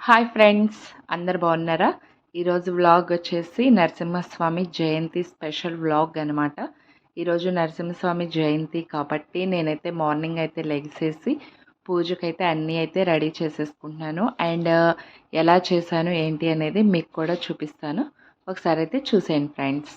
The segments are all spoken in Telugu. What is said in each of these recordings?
హాయ్ ఫ్రెండ్స్, అందరు బాగున్నారా? ఈరోజు వ్లాగ్ వచ్చేసి నరసింహస్వామి జయంతి స్పెషల్ వ్లాగ్ అనమాట. ఈరోజు నరసింహస్వామి జయంతి కాబట్టి నేనైతే మార్నింగ్ అయితే లెగిసేసి పూజకైతే అన్నీ అయితే రెడీ చేసేసుకుంటున్నాను. అండ్ ఎలా చేశాను ఏంటి అనేది మీకు కూడా చూపిస్తాను. ఒకసారి అయితే చూసేయండి ఫ్రెండ్స్.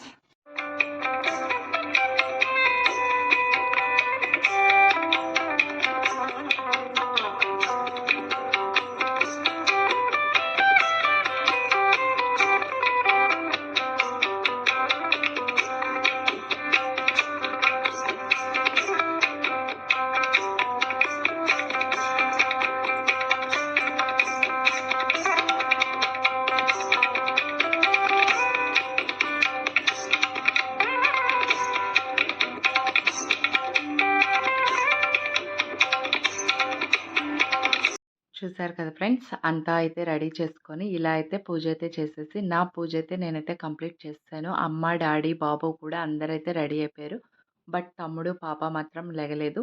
చూసారు కదా ఫ్రెండ్స్, అంతా అయితే రెడీ చేసుకొని ఇలా అయితే పూజ అయితే చేసేసి నా పూజ అయితే నేనైతే కంప్లీట్ చేశాను. అమ్మ, డాడీ, బాబు కూడా అందరైతే రెడీ అయిపోయారు. బట్ తమ్ముడు, పాప మాత్రం లెగలేదు.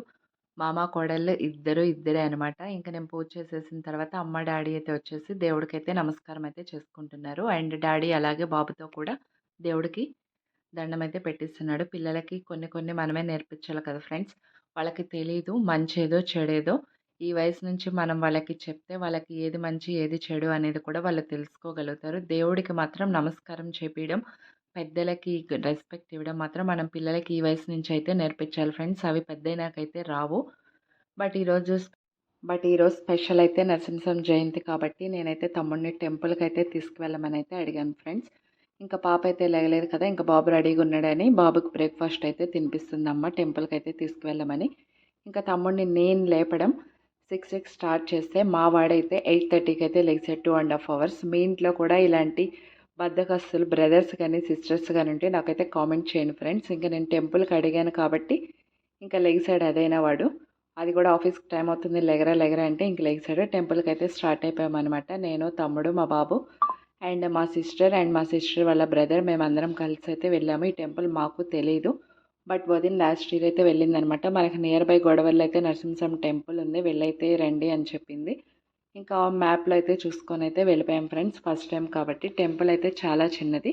మామ, కోడళ్ళు ఇద్దరే అనమాట. ఇంకా నేను పూజ చేసేసిన తర్వాత అమ్మ, డాడీ అయితే వచ్చేసి దేవుడికైతే నమస్కారం అయితే చేసుకుంటున్నారు. అండ్ డాడీ అలాగే బాబుతో కూడా దేవుడికి దండం అయితే పెట్టిస్తున్నాడు. పిల్లలకి కొన్ని కొన్ని మనమే నేర్పించాలి కదా ఫ్రెండ్స్. వాళ్ళకి తెలీదు మంచేదో చెడేదో. ఈ వయసు నుంచి మనం వాళ్ళకి చెప్తే వాళ్ళకి ఏది మంచి ఏది చెడు అనేది కూడా వాళ్ళు తెలుసుకోగలుగుతారు. దేవుడికి మాత్రం నమస్కారం చేపియడం, పెద్దలకి రెస్పెక్ట్ ఇవ్వడం మాత్రం మనం పిల్లలకి ఈ వయసు నుంచి అయితే నేర్పించాలి ఫ్రెండ్స్. అవి పెద్దయినాకైతే రావు. బట్ ఈరోజు స్పెషల్ అయితే నరసింహస్వామి జయంతి కాబట్టి నేనైతే తమ్ముడిని టెంపుల్కి అయితే తీసుకువెళ్ళమని అయితే అడిగాను ఫ్రెండ్స్. ఇంకా పాప అయితే లేగలేదు కదా, ఇంకా బాబు రెడీగా ఉన్నాడని బాబుకి బ్రేక్ఫాస్ట్ అయితే తినిపిస్తుంది అమ్మ టెంపుల్కి అయితే తీసుకువెళ్ళమని. ఇంకా తమ్ముడిని నేను లేపడం 6 స్టార్ట్ చేస్తే మా వాడైతే 8:30కి అయితే లెగ్సాడు. 2.5 hours. మీ ఇంట్లో కూడా ఇలాంటి బద్దకస్తులు బ్రదర్స్ కానీ సిస్టర్స్ కానీ ఉంటే నాకైతే కామెంట్ చేయండి ఫ్రెండ్స్. ఇంకా నేను టెంపుల్కి అడిగాను కాబట్టి ఇంకా లెగ్సాడు అదైనా వాడు. అది కూడా ఆఫీస్కి టైం అవుతుంది లెగరా అంటే ఇంక లెగ్సాడు. టెంపుల్కి అయితే స్టార్ట్ అయిపోయామన్నమాట. నేను, తమ్ముడు, మా బాబు అండ్ మా సిస్టర్ వాళ్ళ బ్రదర్ మేమందరం కలిసి అయితే వెళ్ళాము. ఈ టెంపుల్ మాకు తెలియదు, బట్ వదిన లాస్ట్ ఇయర్ అయితే వెళ్ళిందనమాట. మనకి నియర్ బై గొడవల్లో అయితే నరసింహస్వామి టెంపుల్ ఉంది, వెళ్ళైతే రండి అని చెప్పింది. ఇంకా మ్యాప్లో అయితే చూసుకొని అయితే వెళ్ళిపోయాం ఫ్రెండ్స్. ఫస్ట్ టైం కాబట్టి టెంపుల్ అయితే చాలా చిన్నది.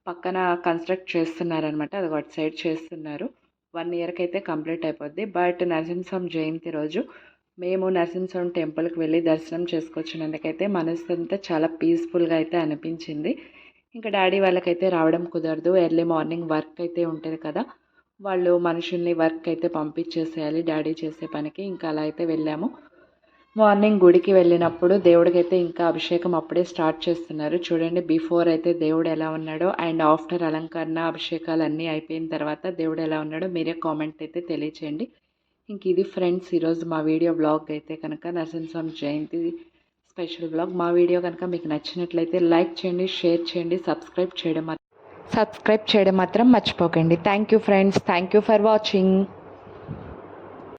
పక్కన కన్స్ట్రక్ట్ చేస్తున్నారనమాట, అది అటు సైడ్ చేస్తున్నారు. 1 yearకి అయితే కంప్లీట్ అయిపోద్ది. బట్ నరసింహస్వామి జయంతి రోజు మేము నరసింహస్వామి టెంపుల్కి వెళ్ళి దర్శనం చేసుకొచ్చినందుకైతే మనసు అంతా చాలా పీస్ఫుల్గా అయితే అనిపించింది. ఇంకా డాడీ వాళ్ళకైతే రావడం కుదరదు, ఎర్లీ మార్నింగ్ వర్క్ అయితే ఉంటుంది కదా, వాళ్ళు మనుషుల్ని వర్క్ అయితే పంపించేసేయాలి డాడీ చేసే పనికి. ఇంకా అలా అయితే వెళ్ళాము. మార్నింగ్ గుడికి వెళ్ళినప్పుడు దేవుడికైతే ఇంకా అభిషేకం అప్పుడే స్టార్ట్ చేస్తున్నారు. చూడండి బిఫోర్ అయితే దేవుడు ఎలా ఉన్నాడో అండ్ ఆఫ్టర్ అలంకరణ అభిషేకాలు అన్నీ అయిపోయిన తర్వాత దేవుడు ఎలా ఉన్నాడో మీరే కామెంట్ అయితే తెలియచేయండి. ఇంక ఇది ఫ్రెండ్స్ ఈరోజు మా వీడియో బ్లాగ్ అయితే కనుక నరసింహస్వామి జయంతి స్పెషల్ బ్లాగ్. మా వీడియో కనుక మీకు నచ్చినట్లయితే లైక్ చేయండి, షేర్ చేయండి, సబ్స్క్రైబ్ చేయడం మాత్రం మర్చిపోకండి. Thank you friends, thank you for watching.